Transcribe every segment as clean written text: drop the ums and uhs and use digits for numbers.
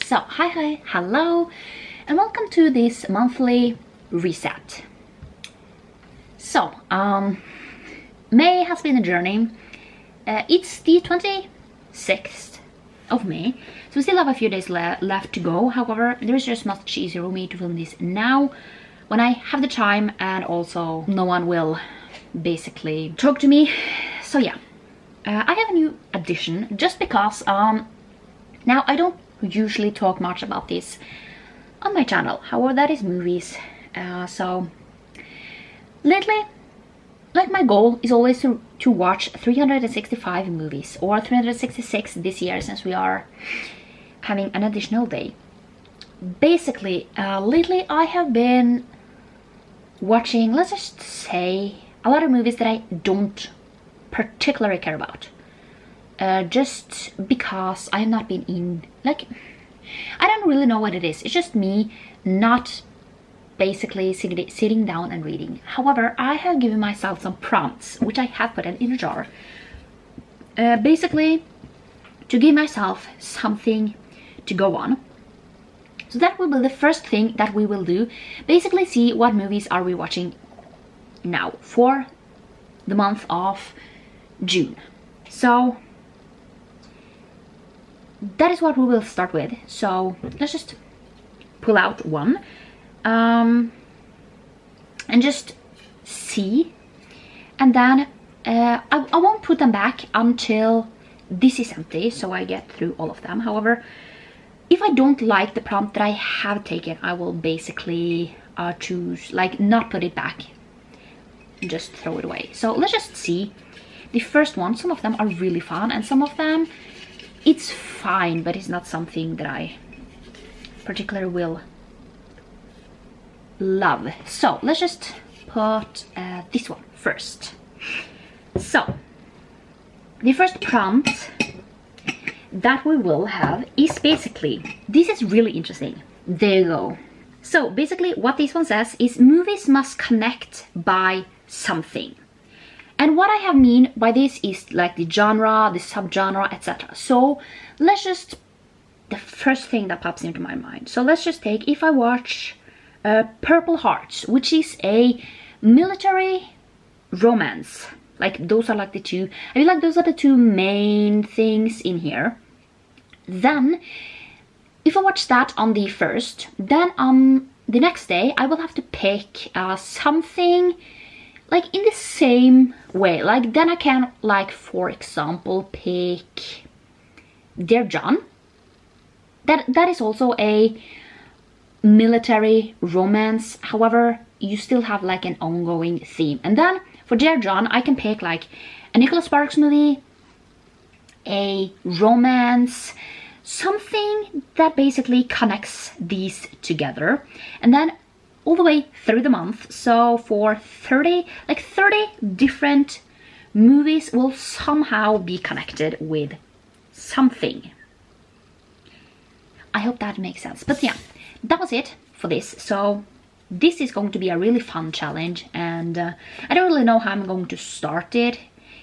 So, hi, hello, and welcome to this monthly reset. So, May has been a journey. It's the 26th of May, so we still have a few days left to go. However, there is just much easier for me to film this now when I have the time and also no one will basically talk to me. So yeah, I have a new addition just because now I don't usually talk much about this on my channel. However, that is movies. So lately, like, my goal is always to watch 365 movies, or 366 this year since we are having an additional day. Basically, lately I have been watching, let's just say, a lot of movies that I don't particularly care about. Just because I have not been in, like, I don't really know what it is. It's just me not basically sitting down and reading. However, I have given myself some prompts, which I have put in a jar. Basically, to give myself something to go on. So that will be the first thing that we will do. Basically see what movies are we watching now for the month of June. So that is what we will start with. So let's just pull out one. And just see, and then I won't put them back until this is empty, so I get through all of them. However, if I don't like the prompt that I have taken, I will basically choose, like, not put it back and just throw it away. So let's just see the first one. Some of them are really fun, and some of them it's fine, but it's not something that I particularly will love. So let's just put this one first. So the first prompt that we will have is basically, this is really interesting. There you go. So basically what this one says is movies must connect by something. And what I have mean by this is like the genre, the subgenre, etc. So let's just, the first thing that pops into my mind. So let's just take, if I watch Purple Hearts, which is a military romance. Like, those are like the two, I feel like those are the two main things in here. Then, if I watch that on the first, then on the next day I will have to pick something like in the same way. Like, then I can, like, for example, pick Dear John. That is also a military romance. However, you still have like an ongoing theme. And then for Dear John, I can pick like a Nicholas Sparks movie, a romance, something that basically connects these together. And then all the way through the month, so for 30 different movies will somehow be connected with something. I hope that makes sense. But yeah, that was it for this. So this is going to be a really fun challenge, and I don't really know how I'm going to start it,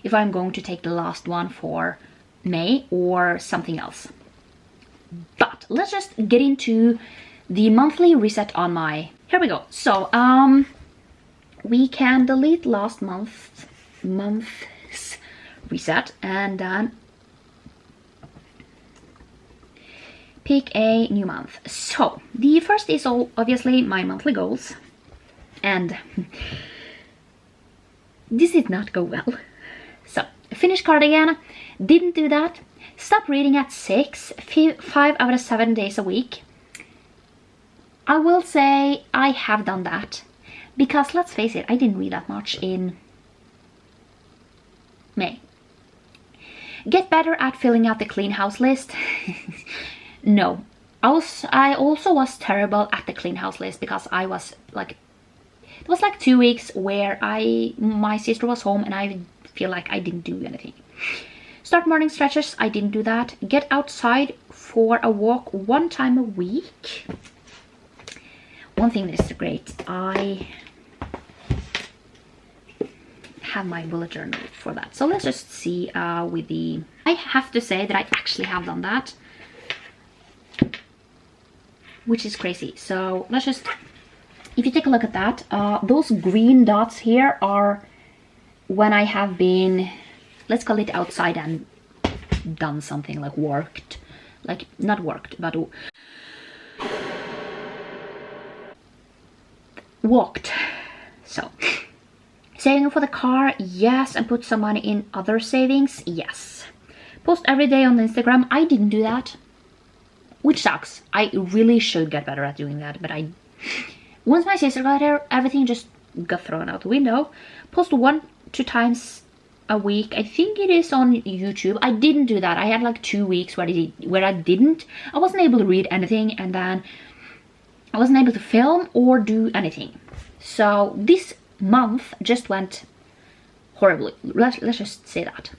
if I'm going to take the last one for May or something else. But let's just get into the monthly reset on my, here we go. So we can delete last month's reset and then pick a new month. So the first is obviously my monthly goals, and this did not go well. So finish Cardigan, didn't do that. Stop reading at 6, 5 out of 7 days a week. I will say I have done that, because let's face it, I didn't read that much in May. Get better at filling out the clean house list. No, I also was terrible at the clean house list, because I was like, it was like 2 weeks where my sister was home and I feel like I didn't do anything. Start morning stretches, I didn't do that. Get outside for a walk 1 time a week. One thing that is great, I have my bullet journal for that. So let's just see with the, I have to say that I actually have done that. which is crazy. So let's just, if you take a look at that, those green dots here are when I have been, let's call it outside and done something, like worked, like not worked, but walked. So saving for the car, yes, and put some money in other savings, yes. Post every day on Instagram, I didn't do that, which sucks. I really should get better at doing that, but once my sister got here, everything just got thrown out the window. Post 1-2 times a week, I think it is, on YouTube. I didn't do that. I had like 2 weeks where I wasn't able to read anything, and then I wasn't able to film or do anything. So this month just went horribly. Let's just say that.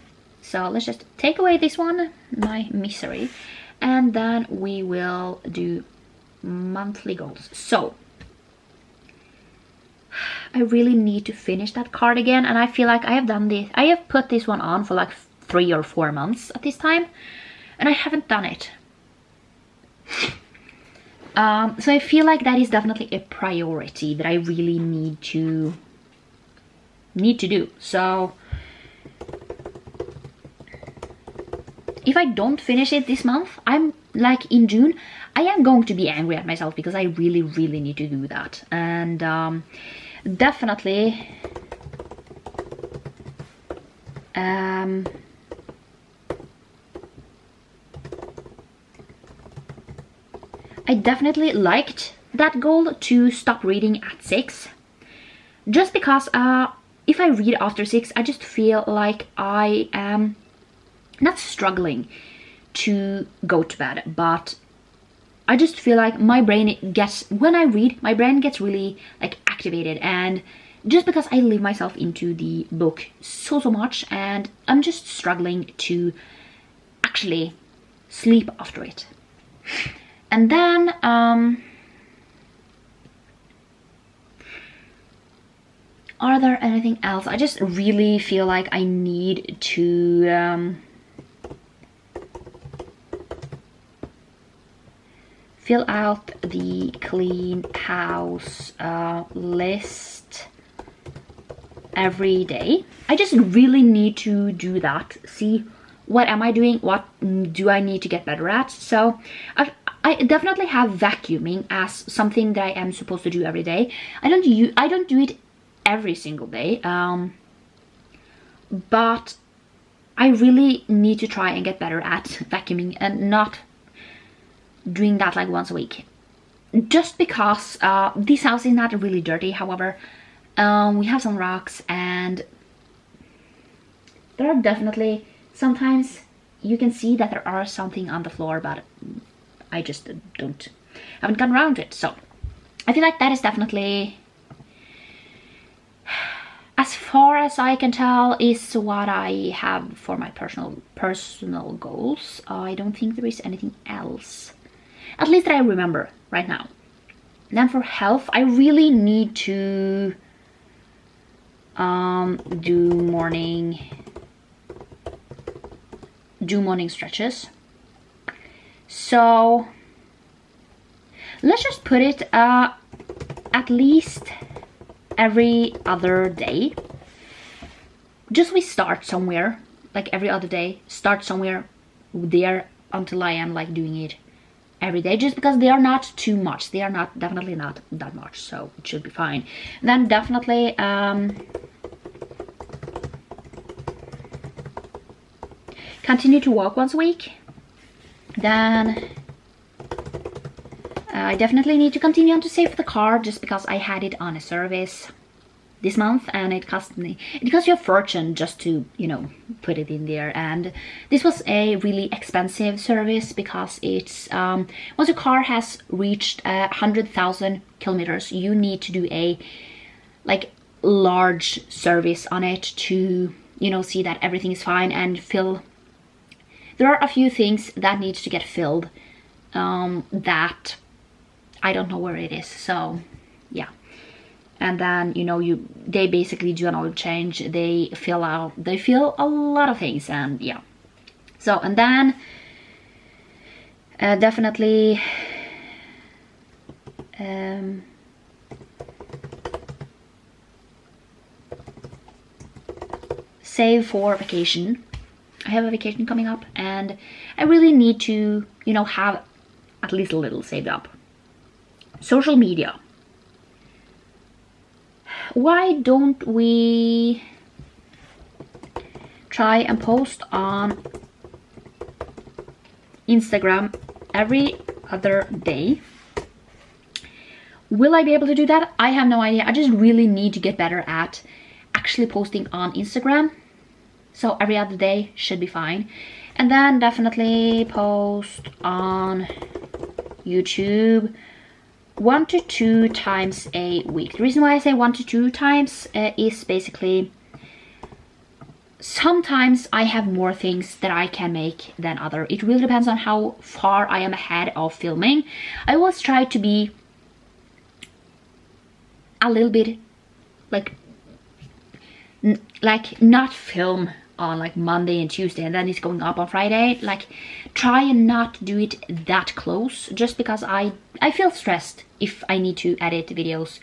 So let's just take away this one, my misery, and then we will do monthly goals. So I really need to finish that card again, and I feel like I have done this. I have put this one on for like 3 or 4 months at this time, and I haven't done it. So I feel like that is definitely a priority that I really need to do. So if I don't finish it this month, I'm like in June, I am going to be angry at myself because I really, really need to do that. And definitely I definitely liked that goal to stop reading at 6, just because if I read after 6, I just feel like I am not struggling to go to bed, but I just feel like my brain gets, when I read, my brain gets really like activated, and just because I leave myself into the book so much, and I'm just struggling to actually sleep after it. And then are there anything else? I just really feel like I need to fill out the clean house list every day. I just really need to do that. See, what am I doing? What do I need to get better at? So I definitely have vacuuming as something that I am supposed to do every day. I don't do it every single day, but I really need to try and get better at vacuuming and not doing that like once a week. Just because this house is not really dirty. However, we have some rocks, and there are definitely sometimes you can see that there are something on the floor, but I just haven't gotten around to it. So I feel like that is definitely, as far as I can tell, is what I have for my personal goals. I don't think there is anything else, at least that I remember right now. Then for health, I really need to do morning stretches. So let's just put it at least every other day. Just we start somewhere, like every other day, start somewhere there until I am like doing it every day, just because they are not too much. They are definitely not that much, so it should be fine. Then definitely continue to walk once a week. Then I definitely need to continue on to save for the car, just because I had it on a service this month, and it cost you a fortune just to, you know, put it in there. And this was a really expensive service, because it's once your car has reached 100,000 kilometers, you need to do a like large service on it to, you know, see that everything is fine and fill. There are a few things that needs to get filled that I don't know where it is. So yeah. And then, you know, they basically do an oil change. They fill a lot of things, and yeah. So, and then definitely save for vacation. I have a vacation coming up and I really need to, you know, have at least a little saved up. Social media. Why don't we try and post on Instagram every other day? Will I be able to do that? I have no idea. I just really need to get better at actually posting on Instagram. So every other day should be fine. And then definitely post on YouTube 1 to 2 times a week. The reason why I say 1 to 2 times is basically sometimes I have more things that I can make than other. It really depends on how far I am ahead of filming. I always try to be a little bit like not film on like Monday and Tuesday and then it's going up on Friday. Like try and not do it that close, just because I feel stressed if I need to edit videos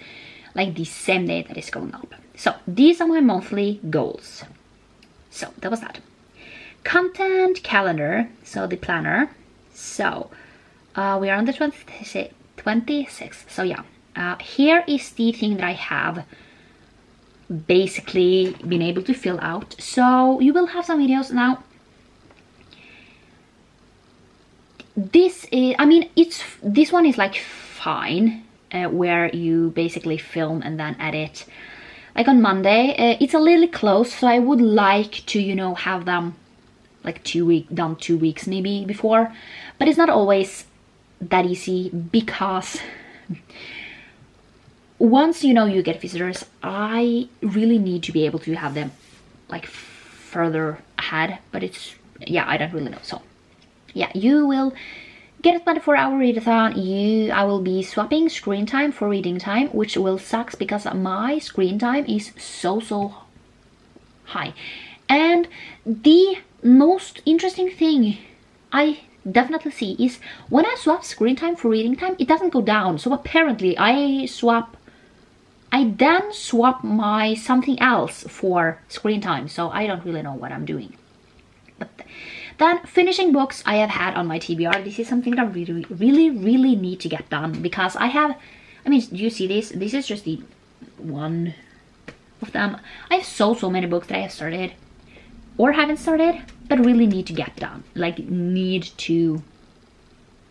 like the same day that it's going up. So these are my monthly goals. So that was that. Content calendar, so the planner. So we are on the 26th. So yeah, here is the thing that I have basically been able to fill out. So you will have some videos now. This is, I mean, this one is like fine, where you basically film and then edit like on Monday. It's a little close, so I would like to, you know, have them like 2 weeks maybe before, but it's not always that easy because once, you know, you get visitors, I really need to be able to have them like further ahead, but it's, yeah, I don't really know. So yeah, you will get a 24-hour readathon. I will be swapping screen time for reading time, which will suck because my screen time is so high. And the most interesting thing I definitely see is when I swap screen time for reading time, it doesn't go down. So apparently I then swap my something else for screen time. So I don't really know what I'm doing. But then finishing books I have had on my TBR. This is something that I really need to get done because I have, I mean, do you see this? This is just the one of them. I have so many books that I have started or haven't started, but really need to get done. Like need to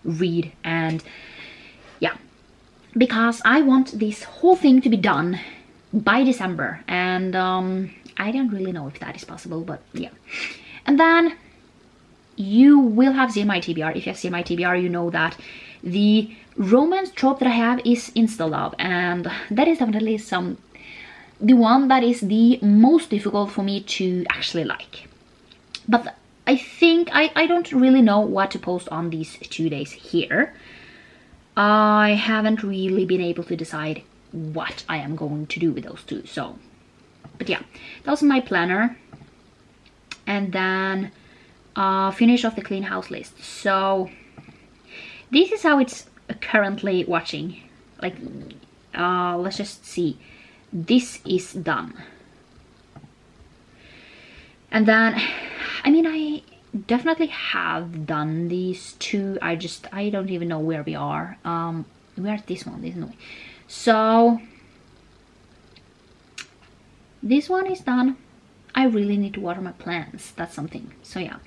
read, and yeah, because I want this whole thing to be done by December, and I don't really know if that is possible, but yeah. And then you will have seen my TBR. If you have seen my TBR, you know that the romance trope that I have is insta-love, and that is definitely the one that is the most difficult for me to actually like. But I think I don't really know what to post on these 2 days here. I haven't really been able to decide what I am going to do with those two. So, but yeah, that was my planner. And then finish off the clean house list. So this is how it's currently watching. Like, let's just see. This is done. And then, I mean, I definitely have done these two. I don't even know where we are. We're at this one, isn't we? So this one is done. I really need to water my plants. That's something. So yeah,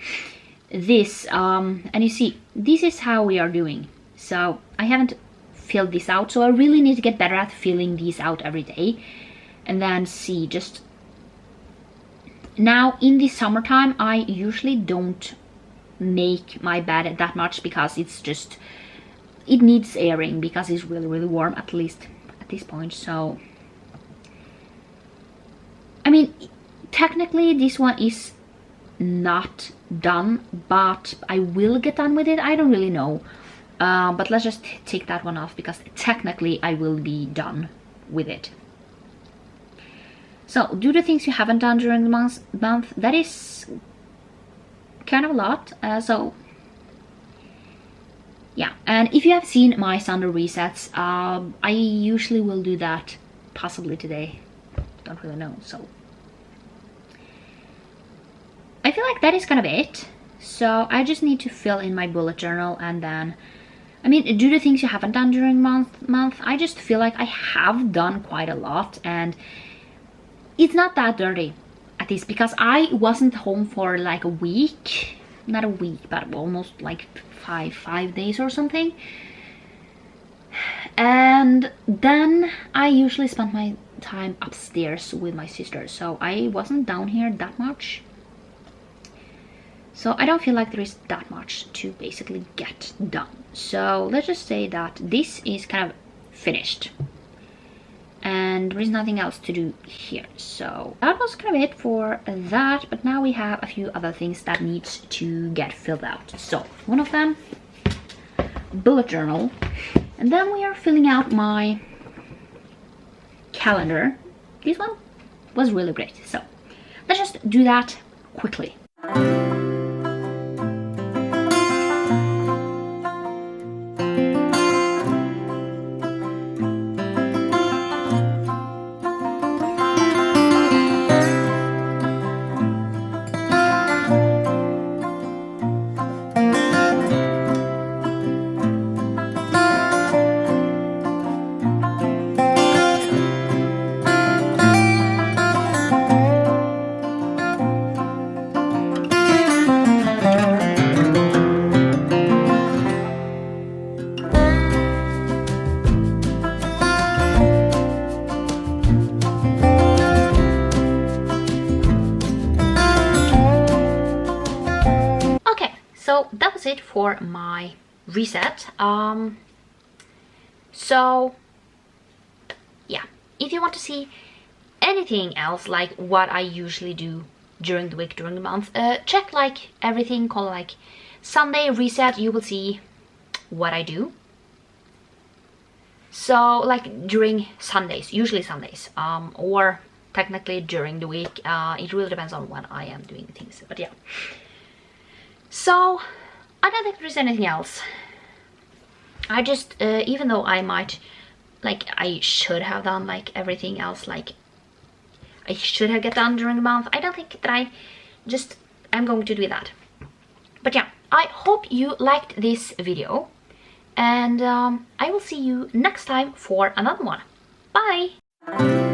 this and you see, this is how we are doing. So I haven't filled this out, so I really need to get better at filling these out every day. And then see, just now in the summertime I usually don't make my bed that much because it's just, it needs airing because it's really warm, at least at this point. So I mean, technically this one is not done, but I will get done with it. I don't really know, but let's just take that one off because technically I will be done with it. So do the things you haven't done during the month. That is kind of a lot. So yeah, and if you have seen my Sunday resets, I usually will do that possibly today. Don't really know. So I feel like that is kind of it. So I just need to fill in my bullet journal, and then, I mean, do the things you haven't done during month. I just feel like I have done quite a lot, and it's not that dirty, at least because I wasn't home for like a week. Not a week, but almost like five days or something. And then I usually spent my time upstairs with my sister, so I wasn't down here that much. So I don't feel like there is that much to basically get done. So let's just say that this is kind of finished. And there is nothing else to do here. So that was kind of it for that. But now we have a few other things that needs to get filled out. So one of them, bullet journal. And then we are filling out my calendar. This one was really great. So let's just do that quickly. So that was it for my reset. So yeah, if you want to see anything else like what I usually do during the week, during the month, check like everything called like Sunday reset. You will see what I do. So like during Sundays, usually Sundays, or technically during the week, it really depends on when I am doing things, but yeah. So I don't think there's anything else. I just, even though I might, like, I should have done like everything else, like I should have get done during the month, I don't think that I'm going to do that. But yeah, I hope you liked this video, and I will see you next time for another one. Bye!